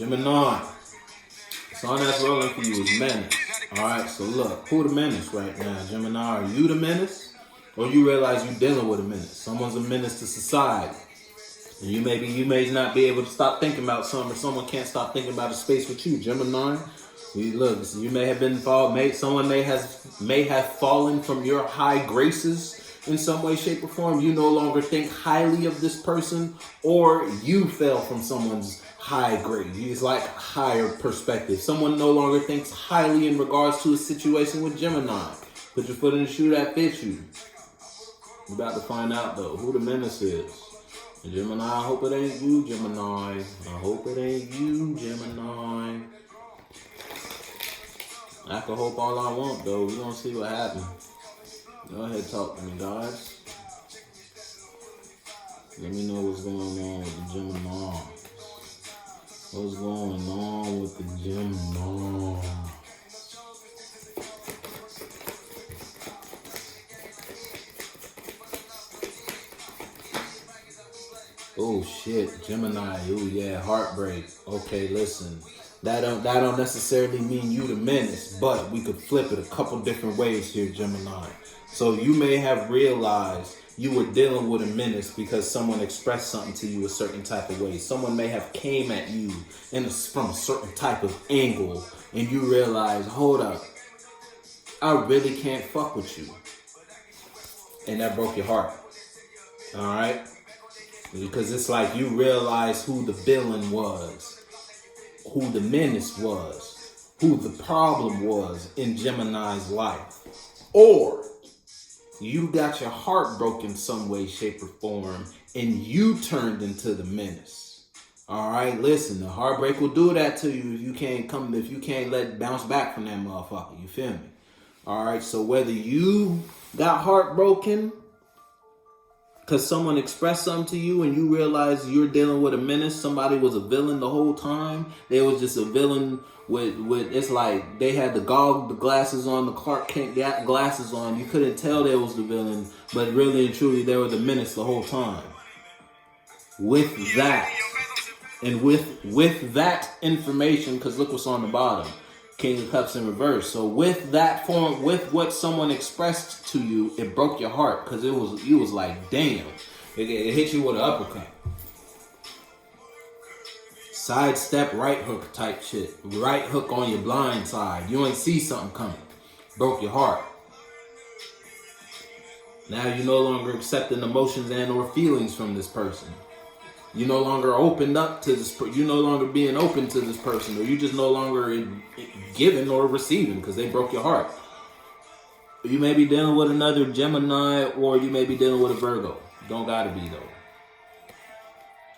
Gemini. Song that's rolling for you is menace. Alright, so look, who the menace right now? Gemini, are you the menace? Or you realize you're dealing with a menace? Someone's a menace to society. And you may not be able to stop thinking about something, or someone can't stop thinking about a space with you. Gemini, you may have been someone may have fallen from your high graces in some way, shape, or form. You no longer think highly of this person, or you fell from someone's high grade. It's like higher perspective. Someone no longer thinks highly in regards to a situation with Gemini. Put your foot in the shoe that fits you. We're about to find out though who the menace is. And Gemini, I hope it ain't you, Gemini. I hope it ain't you, Gemini. I can hope all I want though. We're gonna see what happens. Go ahead, talk to me, guys. Let me know what's going on with the Gemini. What's going on with the Gemini? Oh shit, Gemini. Oh yeah, heartbreak. Okay, listen. That don't necessarily mean you the menace, but we could flip it a couple different ways here, Gemini. So you may have realized you were dealing with a menace because someone expressed something to you a certain type of way. Someone may have came at you from a certain type of angle, and you realize, hold up, I really can't fuck with you. And that broke your heart. All right? Because it's like you realize who the villain was, who the menace was, who the problem was in Gemini's life. Or you got your heart broken some way, shape, or form, and you turned into the menace. All right, listen, the heartbreak will do that to you if you can't let bounce back from that motherfucker. You feel me? All right, so whether you got heartbroken because someone expressed something to you and you realize you're dealing with a menace, somebody was a villain the whole time. They was just a villain with it's like they had the glasses on, the Clark Kent glasses on. You couldn't tell they was the villain, but really and truly they were the menace the whole time. With that, and with that information, because look what's on the bottom. King of Cups in reverse. So with that form, with what someone expressed to you, it broke your heart because you was like, damn, it hit you with an uppercut, sidestep, right hook type shit, right hook on your blind side. You ain't see something coming, broke your heart. Now you no longer accepting emotions and or feelings from this person. You no longer opened up to this. You no longer being open to this person, or you just no longer giving or receiving because they broke your heart. You may be dealing with another Gemini, or you may be dealing with a Virgo. Don't gotta be though.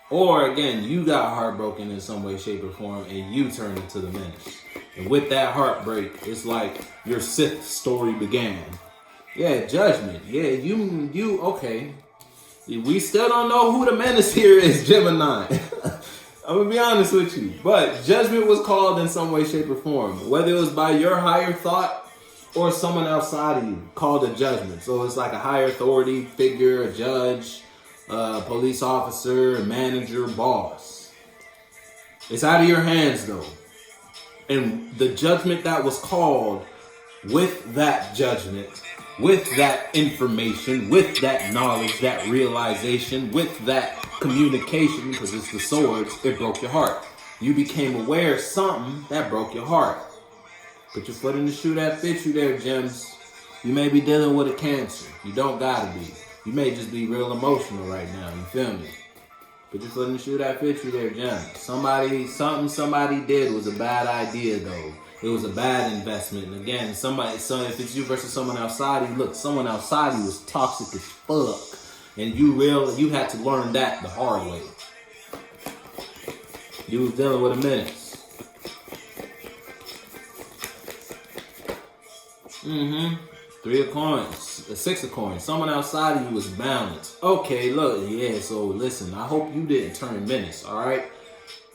Or again, you got heartbroken in some way, shape, or form, and you turned into the menace. And with that heartbreak, it's like your Sith story began. Yeah, judgment. Yeah, you okay. We still don't know who the menace here is, Gemini. I'm going to be honest with you. But judgment was called in some way, shape, or form. Whether it was by your higher thought or someone outside of you called a judgment. So it's like a higher authority figure, a judge, a police officer, a manager, boss. It's out of your hands, though. And the judgment that was called, with that judgment, with that information, with that knowledge, that realization, with that communication, because it's the swords, it broke your heart. You became aware of something that broke your heart. Put your foot in the shoe that fits you there, Gems. You may be dealing with a Cancer. You don't gotta be. You may just be real emotional right now. You feel me? Put your foot in the shoe that fits you there, Gems. Something somebody did was a bad idea, though. It was a bad investment. And again, if it's you versus someone outside of you, look, someone outside of you was toxic as fuck. And you had to learn that the hard way. You was dealing with a menace. Three of coins, six of coins. Someone outside of you was balanced. Okay, look, yeah, so listen, I hope you didn't turn menace, all right?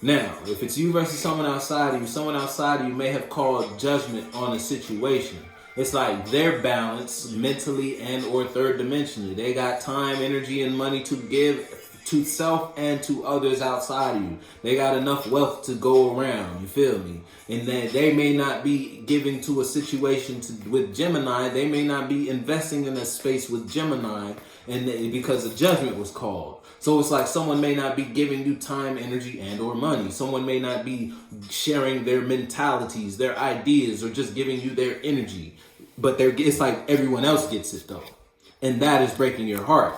Now, if it's you versus someone outside of you, someone outside of you may have called judgment on a situation. It's like they're balanced mentally and or third dimensionally. They got time, energy, and money to give to self and to others outside of you. They got enough wealth to go around, you feel me? And that they may not be giving to a situation with Gemini, they may not be investing in a space with Gemini because the judgment was called. So it's like someone may not be giving you time, energy, and or money. Someone may not be sharing their mentalities, their ideas, or just giving you their energy. But it's like everyone else gets it though. And that is breaking your heart.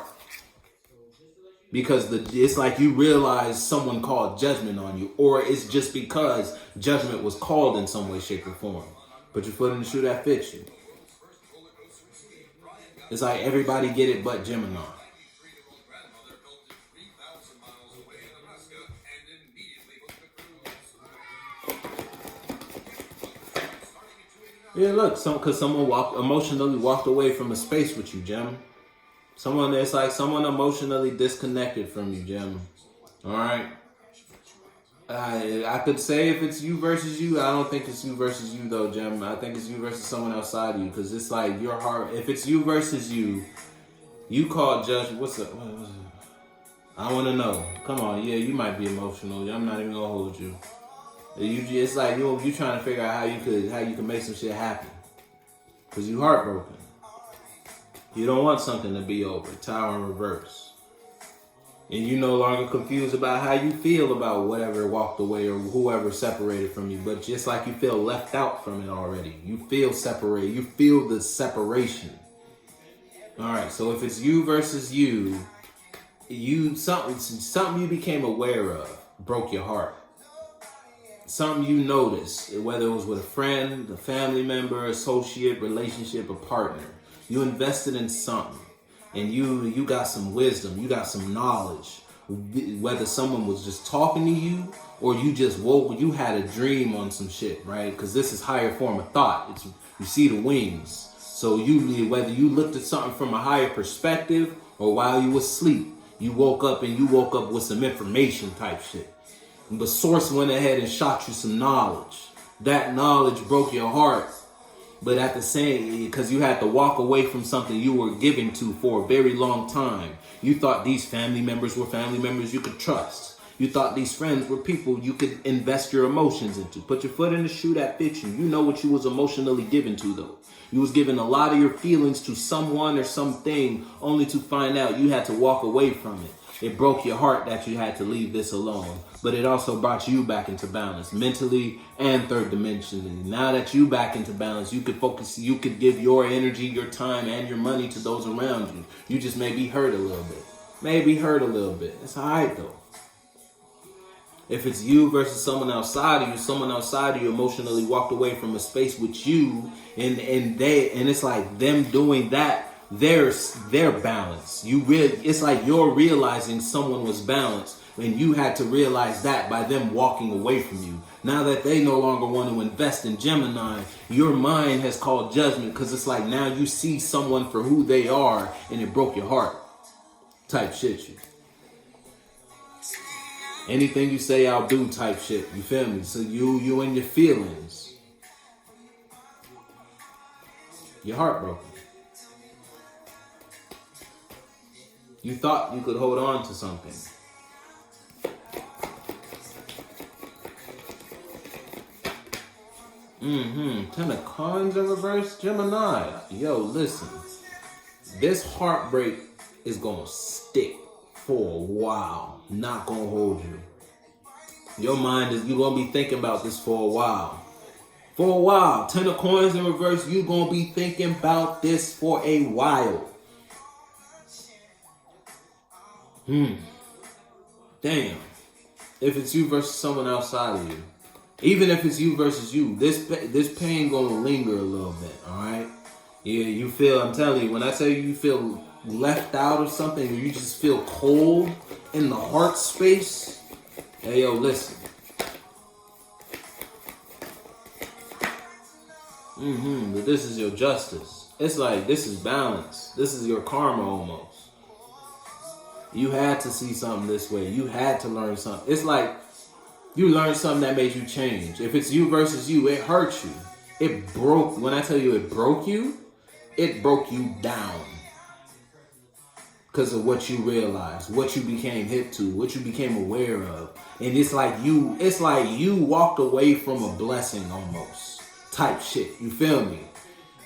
Because it's like you realize someone called judgment on you. Or it's just because judgment was called in some way, shape, or form. Put your foot in the shoe that fits you. It's like everybody get it but Gemini. Yeah, look, because someone emotionally walked away from a space with you, Gem. It's like someone emotionally disconnected from you, Gem. All right. I could say if it's you versus you, I don't think it's you versus you though, Gem. I think it's you versus someone outside of you, because it's like your heart. If it's you versus you, you call judge. What's up? I want to know. Come on, yeah, you might be emotional. I'm not even gonna hold you. It's like you trying to figure out how you could make some shit happen, because you heartbroken. You don't want something to be over. Tower in reverse, and you no longer confused about how you feel about whatever walked away or whoever separated from you. But just like you feel left out from it already, you feel separated. You feel the separation. All right. So if it's you versus you, something you became aware of broke your heart. Something you noticed, whether it was with a friend, a family member, associate, relationship, a partner. You invested in something, and you got some wisdom, you got some knowledge. Whether someone was just talking to you, or you just you had a dream on some shit, right? Because this is higher form of thought. You see the wings. So whether you looked at something from a higher perspective, or while you was asleep, you woke up with some information type shit. The source went ahead and shot you some knowledge. That knowledge broke your heart. But at the same, because you had to walk away from something you were giving to for a very long time. You thought these family members were family members you could trust. You thought these friends were people you could invest your emotions into. Put your foot in the shoe that fits you. You know what you was emotionally given to though. You was giving a lot of your feelings to someone or something only to find out you had to walk away from it. It broke your heart that you had to leave this alone. But it also brought you back into balance, mentally and third dimensionally. Now that you back into balance, you could focus, you could give your energy, your time, and your money to those around you. You just may be hurt a little bit. It's all right though. If it's you versus someone outside of you emotionally walked away from a space with you, and it's like them doing that. They're balanced. It's like you're realizing someone was balanced, and you had to realize that by them walking away from you. Now that they no longer want to invest in Gemini, your mind has called judgment, because it's like now you see someone for who they are, and it broke your heart. Type shit, you. Anything you say, I'll do type shit. You feel me? So you and your feelings. You're heartbroken. You thought you could hold on to something. Ten of Coins in reverse, Gemini. Yo, listen. This heartbreak is gonna stick for a while. Not gonna hold you. You're gonna be thinking about this for a while. Ten of Coins in reverse, you're gonna be thinking about this for a while. Damn. If it's you versus someone outside of you, even if it's you versus you, this pain gonna linger a little bit. All right. Yeah, you feel. I'm telling you, when I say you feel left out of something, or you just feel cold in the heart space. Hey, yo, listen. But this is your justice. It's like this is balance. This is your karma almost. You had to see something this way. You had to learn something. It's like you learned something that made you change. If it's you versus you, it hurt you. It broke. When I tell you it broke you down. because of what you realized, what you became hip to, what you became aware of. And it's like you walked away from a blessing almost type shit. You feel me?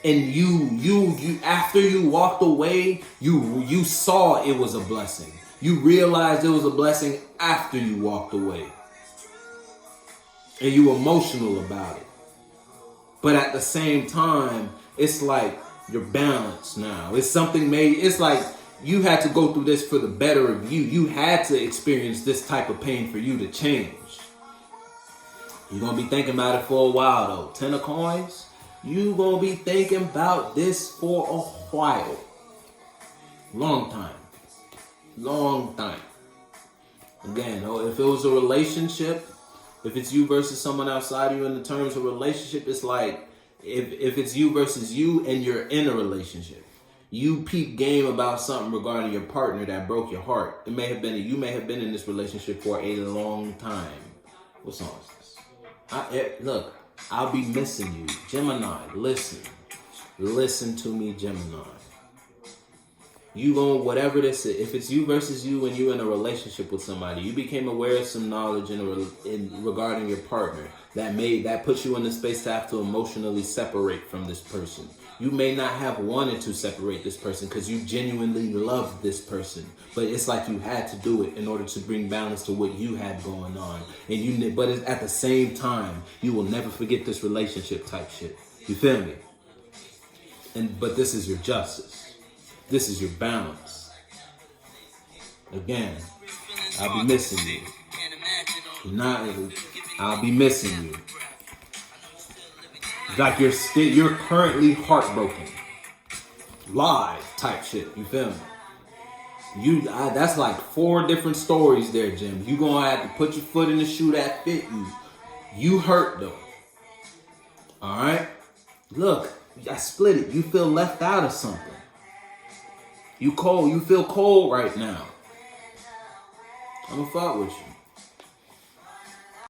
And you after you walked away, you saw it was a blessing. You realized it was a blessing after you walked away. And you emotional about it. But at the same time, it's like you're balanced now. It's something it's like you had to go through this for the better of you. You had to experience this type of pain for you to change. You're going to be thinking about it for a while though. 10 of coins, you're going to be thinking about this for a while. Long time. Long time. Again, if it was a relationship, if it's you versus someone outside of you in the terms of relationship, it's like if it's you versus you and you're in a relationship, you peep game about something regarding your partner that broke your heart. You may have been in this relationship for a long time. What song is this? Look, I'll be missing you. Gemini, listen. Listen to me, Gemini. You going whatever this is. If it's you versus you and you in a relationship with somebody, you became aware of some knowledge in regarding your partner that puts you in the space to have to emotionally separate from this person. You may not have wanted to separate this person because you genuinely love this person, but it's like you had to do it in order to bring balance to what you had going on. But at the same time, you will never forget this relationship type shit. You feel me? But this is your justice. This is your balance. Again, I'll be missing you. I'll be missing you. Like you're currently heartbroken. Live type shit. You feel me? That's like 4 different stories there, Jim. You gonna have to put your foot in the shoe that fit you. You hurt though. All right. Look, I split it. You feel left out of something. You cold. You feel cold right now. I'm gonna fuck with you.